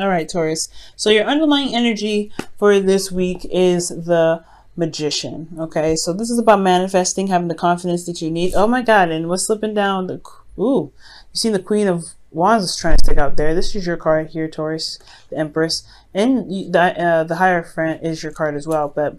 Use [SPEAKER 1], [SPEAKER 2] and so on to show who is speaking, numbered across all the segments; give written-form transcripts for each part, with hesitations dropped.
[SPEAKER 1] All right, Taurus. So your underlying energy for this week is the Magician. Okay, so this is about manifesting, having the confidence that you need. Oh my God! And what's slipping down? You see the Queen of Wands is trying to stick out there. This is your card here, Taurus, the Empress, and the Hierophant is your card as well. But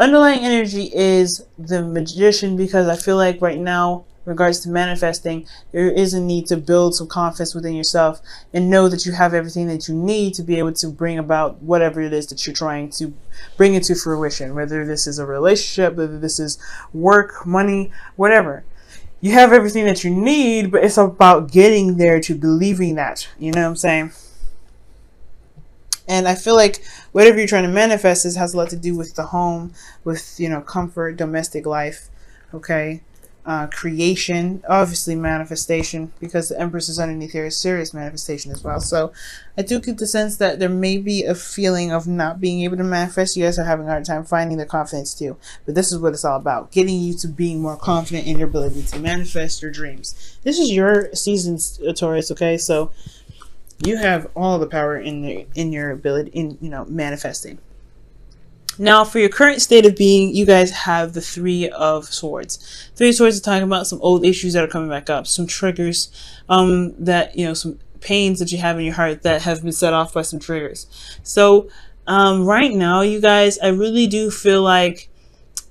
[SPEAKER 1] underlying energy is the Magician, because I feel like right now, in regards to manifesting, there is a need to build some confidence within yourself and know that you have everything that you need to be able to bring about whatever it is that you're trying to bring into fruition, whether this is a relationship, whether this is work, money, whatever. You have everything that you need, but it's about getting there to believing that. You know what I'm saying? And I feel like whatever you're trying to manifest has a lot to do with the home, with, comfort, domestic life, okay? Creation, obviously manifestation, because the Empress is underneath here, is serious manifestation as well. So I do get the sense that there may be a feeling of not being able to manifest. You guys are having a hard time finding the confidence too. But this is what it's all about, getting you to being more confident in your ability to manifest your dreams. This is your season, Taurus, okay? So you have all the power in your ability in manifesting. Now, for your current state of being, you guys have the Three of Swords. Three of Swords is talking about some old issues that are coming back up, some triggers, that some pains that you have in your heart that have been set off by some triggers. So, right now, you guys, I really do feel like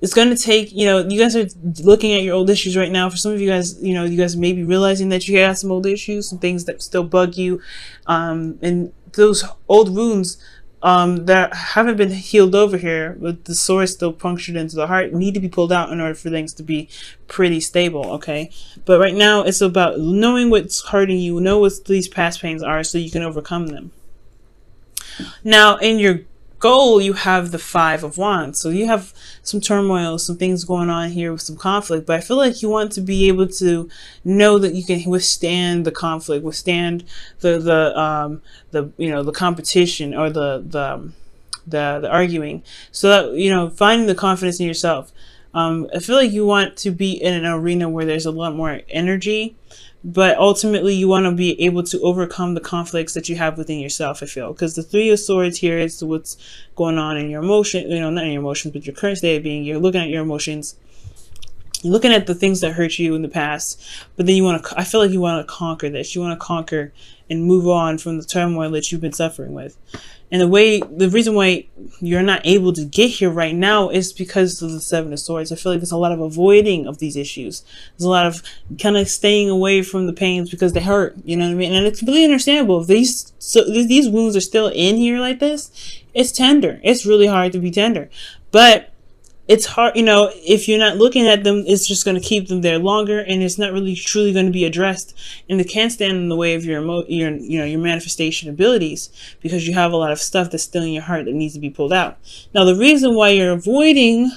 [SPEAKER 1] it's going to take, you guys are looking at your old issues right now. For some of you guys, you guys may be realizing that you have some old issues, some things that still bug you, and those old wounds that haven't been healed over here, with the sword still punctured into the heart, need to be pulled out in order for things to be pretty stable, okay? But right now, it's about knowing what's hurting you, know what these past pains are, so you can overcome them. Now, in your goal, you have the Five of Wands. So you have some turmoil, some things going on here with some conflict, but I feel like you want to be able to know that you can withstand the conflict, withstand the competition, or the arguing, so that finding the confidence in yourself. I feel like you want to be in an arena where there's a lot more energy, but ultimately you want to be able to overcome the conflicts that you have within yourself, I feel, because the Three of Swords here is what's going on in your emotion, not in your emotions, but your current state of being. You're looking at your emotions, you're looking at the things that hurt you in the past, but then I feel like you want to conquer this. You want to conquer and move on from the turmoil that you've been suffering with. And the reason why you're not able to get here right now is because of the Seven of Swords. I feel like there's a lot of avoiding of these issues. There's a lot of kind of staying away from the pains because they hurt. You know what I mean? And it's completely understandable. If these wounds are still in here like this, it's tender. It's really hard to be tender. But it's hard, if you're not looking at them, it's just going to keep them there longer, and it's not really truly going to be addressed, and it can't stand in the way of your manifestation abilities, because you have a lot of stuff that's still in your heart that needs to be pulled out. Now, the reason why you're avoiding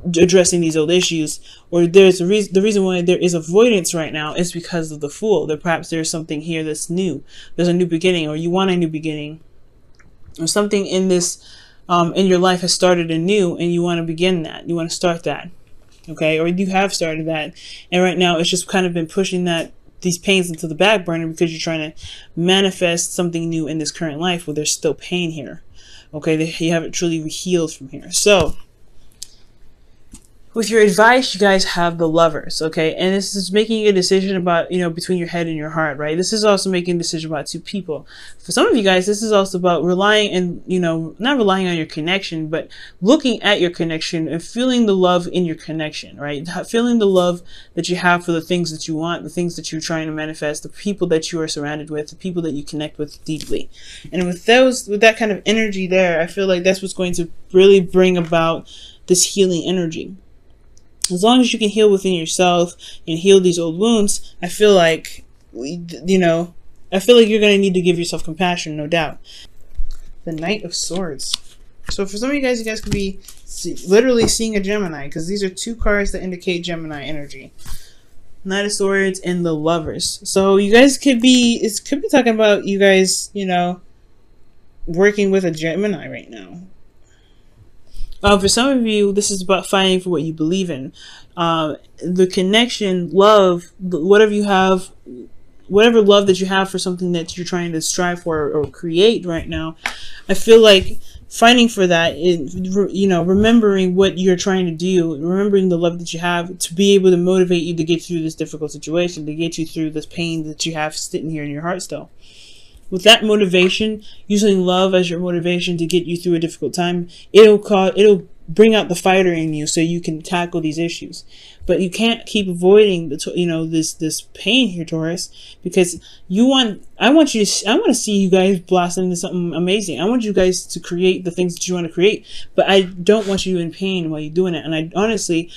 [SPEAKER 1] addressing these old issues, or the reason why there is avoidance right now, is because of the Fool. That perhaps there's something here that's new. There's a new beginning, or you want a new beginning, or something in this in your life has started anew, and you want to begin that. You want to start that, okay? Or you have started that, and right now it's just kind of been pushing these pains into the back burner, because you're trying to manifest something new in this current life where there's still pain here, okay? You haven't truly healed from here. So with your advice, you guys have the Lovers, okay? And this is making a decision about, between your head and your heart, right? This is also making a decision about two people. For some of you guys, this is also about relying and, not relying on your connection, but looking at your connection and feeling the love in your connection, right? Feeling the love that you have for the things that you want, the things that you're trying to manifest, the people that you are surrounded with, the people that you connect with deeply. And with that kind of energy there, I feel like that's what's going to really bring about this healing energy. As long as you can heal within yourself and heal these old wounds, I feel like, you're going to need to give yourself compassion, no doubt. The Knight of Swords. So for some of you guys could be literally seeing a Gemini, because these are two cards that indicate Gemini energy. Knight of Swords and the Lovers. So you guys could be talking about you guys, working with a Gemini right now. For some of you, this is about fighting for what you believe in. The connection, love, whatever you have, whatever love that you have for something that you're trying to strive for or create right now, I feel like fighting for that is, you know, remembering what you're trying to do, remembering the love that you have to be able to motivate you to get through this difficult situation, to get you through this pain that you have sitting here in your heart still. With that motivation, using love as your motivation to get you through a difficult time, it'll bring out the fighter in you so you can tackle these issues. But you can't keep avoiding this pain here, Taurus, because I want to see you guys blossom into something amazing. I want you guys to create the things that you want to create, but I don't want you in pain while you're doing it. And I honestly,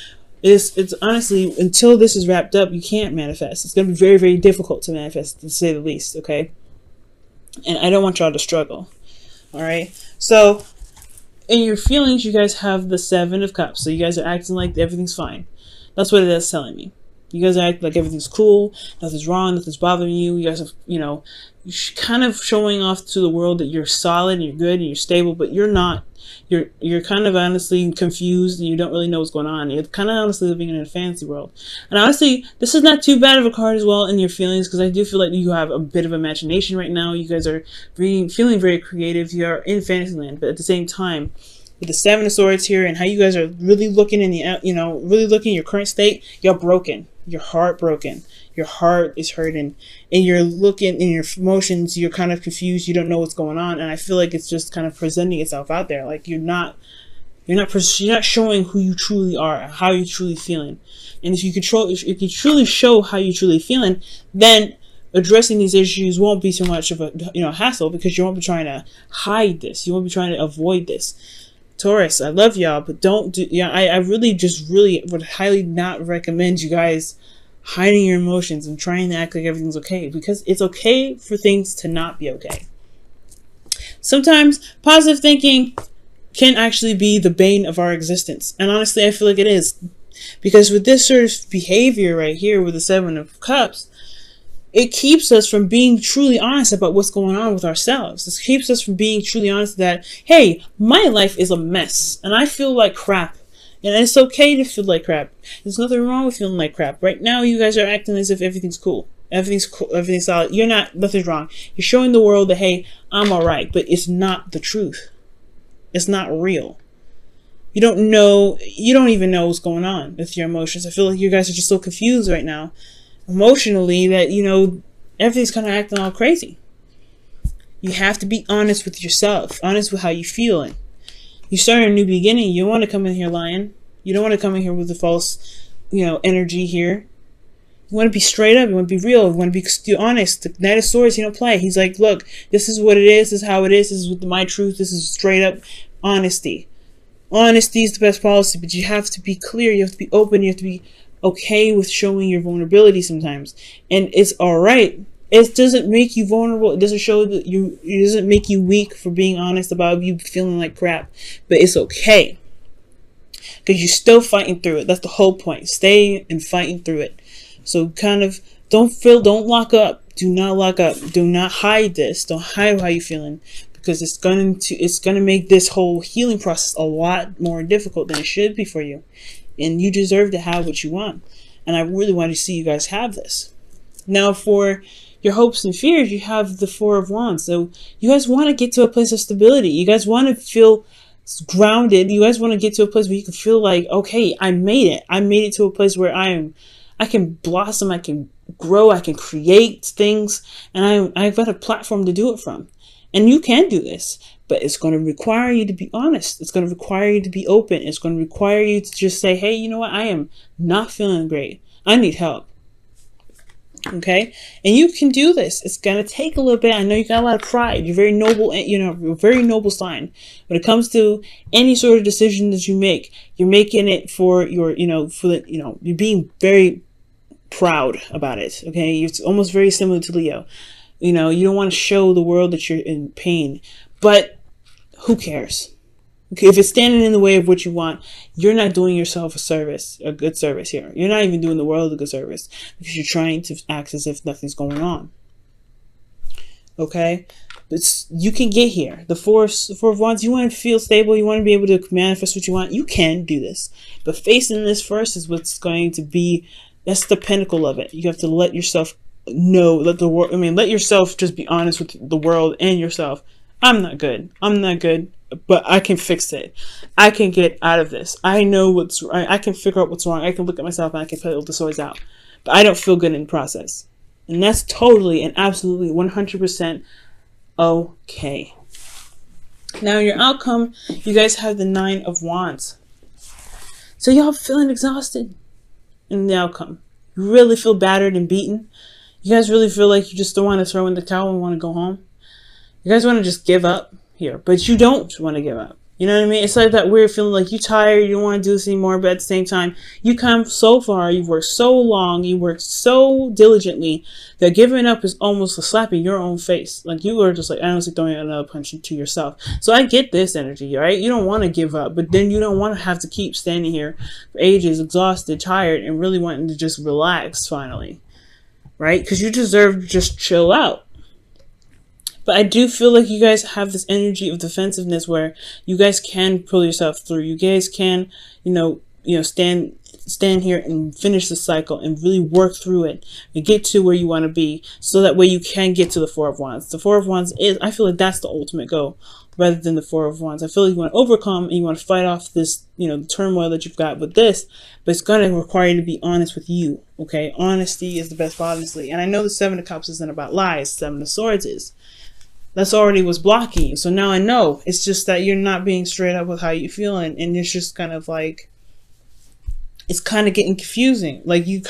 [SPEAKER 1] it's honestly, until this is wrapped up, you can't manifest. It's going to be very, very difficult to manifest, to say the least. Okay. And I don't want y'all to struggle. All right. So in your feelings, you guys have the 7 of Cups. So you guys are acting like everything's fine. That's what it is telling me. You guys act like everything's cool. Nothing's wrong. Nothing's bothering you. You guys are, you know, kind of showing off to the world that you're solid and you're good and you're stable, but you're not. You're kind of honestly confused and you don't really know what's going on. You're kind of honestly living in a fantasy world. And honestly, this is not too bad of a card as well in your feelings, because I do feel like you have a bit of imagination right now. You guys are feeling very creative. You are in Fantasyland, but at the same time, with the 7 of Swords here and how you guys are really looking in the, you know, really looking at your current state, you're broken. You're heartbroken. Your heart is hurting, and you're looking in your emotions. You're kind of confused. You don't know what's going on, and I feel like it's just kind of presenting itself out there. Like you're not showing who you truly are, how you're truly feeling. And if you truly show how you're truly feeling, then addressing these issues won't be so much of a hassle, because you won't be trying to hide this. You won't be trying to avoid this. Taurus, I love y'all, but don't do, I really would highly not recommend you guys hiding your emotions and trying to act like everything's okay, because it's okay for things to not be okay. Sometimes positive thinking can actually be the bane of our existence. And honestly, I feel like it is, because with this sort of behavior right here with the 7 of Cups, it keeps us from being truly honest about what's going on with ourselves. It keeps us from being truly honest that, hey, my life is a mess and I feel like crap. And it's okay to feel like crap. There's nothing wrong with feeling like crap. Right now, you guys are acting as if everything's cool. Everything's cool. Everything's solid. Nothing's wrong. You're showing the world that, hey, I'm all right. But it's not the truth. It's not real. You don't even know what's going on with your emotions. I feel like you guys are just so confused right now emotionally that, everything's kind of acting all crazy. You have to be honest with yourself, honest with how you're feeling. You start a new beginning. You don't want to come in here lying. You don't want to come in here with the false, energy here. You want to be straight up. You want to be real. You want to be honest. The Knight of Swords, he don't play. He's like, look, this is what it is. This is how it is. This is my truth. This is straight up honesty. Honesty is the best policy, but you have to be clear. You have to be open. You have to be okay with showing your vulnerability sometimes. And it's all right. It doesn't make you vulnerable. It doesn't show that it doesn't make you weak for being honest about you feeling like crap. But it's okay, because you're still fighting through it. That's the whole point. Stay and fighting through it. So kind of don't lock up. Do not lock up. Do not hide this. Don't hide how you're feeling, because it's gonna make this whole healing process a lot more difficult than it should be for you. And you deserve to have what you want. And I really want to see you guys have this. Now for your hopes and fears, you have the 4 of Wands. So you guys want to get to a place of stability. You guys want to feel grounded. You guys want to get to a place where you can feel like, okay, I made it. I made it to a place where I can blossom, I can grow, I can create things, and I've got a platform to do it from. And you can do this, but it's going to require you to be honest. It's going to require you to be open. It's going to require you to just say, hey, you know what? I am not feeling great. I need help. Okay? And you can do this. It's going to take a little bit. I know you got a lot of pride. You're very noble, you're a very noble sign. When it comes to any sort of decision that you make, you're making it for your, you're being very proud about it. Okay? It's almost very similar to Leo. You don't want to show the world that you're in pain, but who cares? Okay, if it's standing in the way of what you want, you're not doing yourself a good service here. You're not even doing the world a good service, because you're trying to act as if nothing's going on. Okay, but you can get here. The four of Wands, you want to feel stable. You want to be able to manifest what you want. You can do this, but facing this first is what's going to be. That's the pinnacle of it. You have to let yourself know, let the world, let yourself just be honest with the world and yourself. I'm not good. I'm not good, but I can fix it. I can get out of this. I know what's right. I can figure out what's wrong. I can look at myself and I can pull the swords out. But I don't feel good in the process. And that's totally and absolutely 100% okay. Now, your outcome, you guys have the 9 of Wands. So y'all feeling exhausted in the outcome. You really feel battered and beaten. You guys really feel like you just don't want to throw in the towel and want to go home. You guys want to just give up here, but you don't want to give up. You know what I mean? It's like that weird feeling like you're tired, you don't want to do this anymore, but at the same time, you come so far, you've worked so long, you worked so diligently that giving up is almost a slap in your own face. Like you are just like honestly throwing another punch to yourself. So I get this energy, right? You don't want to give up, but then you don't want to have to keep standing here for ages, exhausted, tired, and really wanting to just relax finally, right? Because you deserve to just chill out. But I do feel like you guys have this energy of defensiveness where you guys can pull yourself through. You guys can, stand here and finish the cycle and really work through it and get to where you want to be. So that way you can get to the 4 of Wands. The 4 of Wands I feel like that's the ultimate goal rather than the 4 of Wands. I feel like you want to overcome and you want to fight off this, the turmoil that you've got with this, but it's going to require you to be honest with you. Okay. Honesty is the best, honestly. And I know the 7 of Cups isn't about lies. 7 of Swords is. That's already what's blocking you. So now I know. It's just that you're not being straight up with how you feel. And it's just kind of like, it's kind of getting confusing. Like you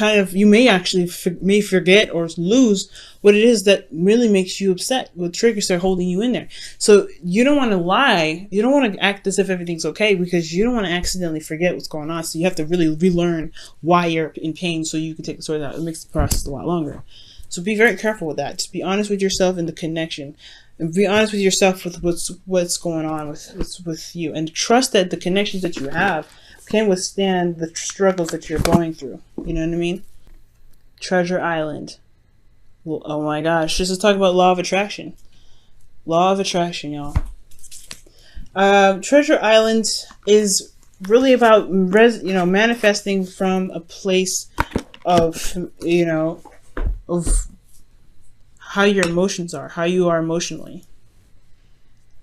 [SPEAKER 1] may actually may forget or lose what it is that really makes you upset. What triggers are holding you in there. So you don't want to lie. You don't want to act as if everything's okay because you don't want to accidentally forget what's going on. So you have to really relearn why you're in pain so you can take the sword out. It makes the process a lot longer. So be very careful with that. Just be honest with yourself and the connection. And be honest with yourself with what's going on with you. And trust that the connections that you have can withstand the struggles that you're going through. You know what I mean? Treasure Island. Well, oh my gosh. Just to talk about law of attraction. Law of attraction, y'all. Treasure Island is really about manifesting from a place of of how your emotions are, how you are emotionally.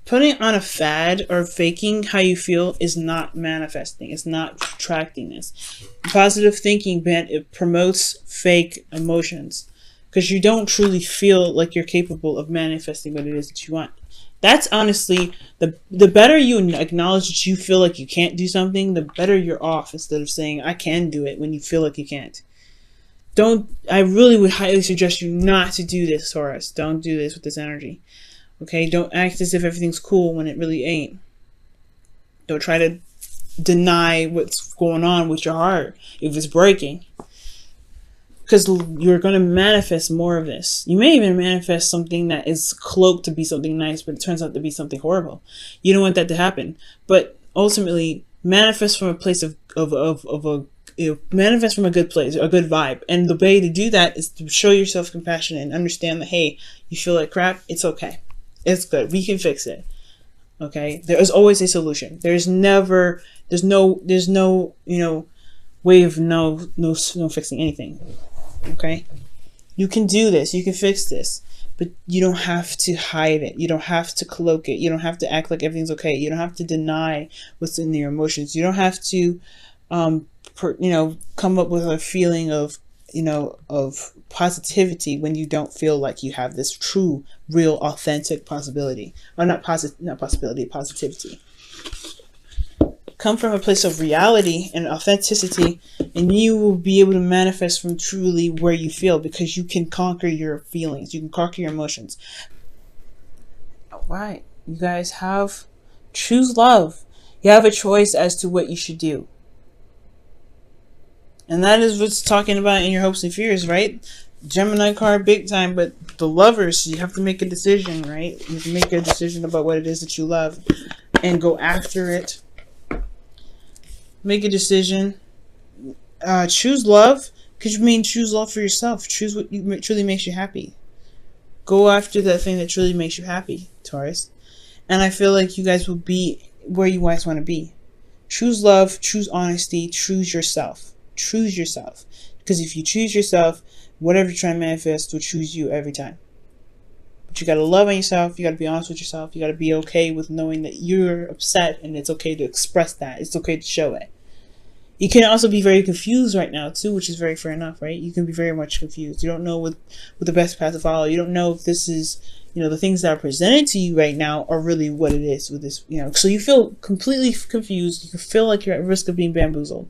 [SPEAKER 1] Putting on a fad or faking how you feel is not manifesting. It's not attracting this. Positive thinking, it promotes fake emotions because you don't truly feel like you're capable of manifesting what it is that you want. That's honestly, the better you acknowledge that you feel like you can't do something, the better you're off instead of saying, I can do it when you feel like you can't. I really would highly suggest you not to do this, Taurus. Don't do this with this energy. Okay? Don't act as if everything's cool when it really ain't. Don't try to deny what's going on with your heart if it's breaking. Because you're going to manifest more of this. You may even manifest something that is cloaked to be something nice, but it turns out to be something horrible. You don't want that to happen. But ultimately, manifest from a place manifest from a good place, a good vibe. And the way to do that is to show yourself compassion and understand that, hey, you feel like crap, it's okay. It's good. We can fix it. Okay? There is always a solution. There's no way of no fixing anything. Okay? You can do this. You can fix this. But you don't have to hide it. You don't have to cloak it. You don't have to act like everything's okay. You don't have to deny what's in your emotions. You don't have to come up with a feeling of positivity when you don't feel like you have this true, real, authentic possibility. Or positivity. Come from a place of reality and authenticity, and you will be able to manifest from truly where you feel because you can conquer your feelings. You can conquer your emotions. All right. You guys choose love. You have a choice as to what you should do. And that is what's talking about in your hopes and fears, right? Gemini card, big time, but the lovers, you have to make a decision, right? You have to make a decision about what it is that you love and go after it. Make a decision. Choose love. Could you mean choose love for yourself? Choose what truly makes you happy. Go after that thing that truly makes you happy, Taurus. And I feel like you guys will be where you guys want to be. Choose love, choose honesty, choose yourself. Choose yourself. Because if you choose yourself, whatever you're trying to manifest will choose you every time. But you got to love on yourself. You got to be honest with yourself. You got to be okay with knowing that you're upset, and it's okay to express that. It's okay to show it. You can also be very confused right now too, which is very fair enough, right? You can be very much confused. You don't know what the best path to follow. You don't know if this is, the things that are presented to you right now are really what it is with this, so you feel completely confused. You can feel like you're at risk of being bamboozled.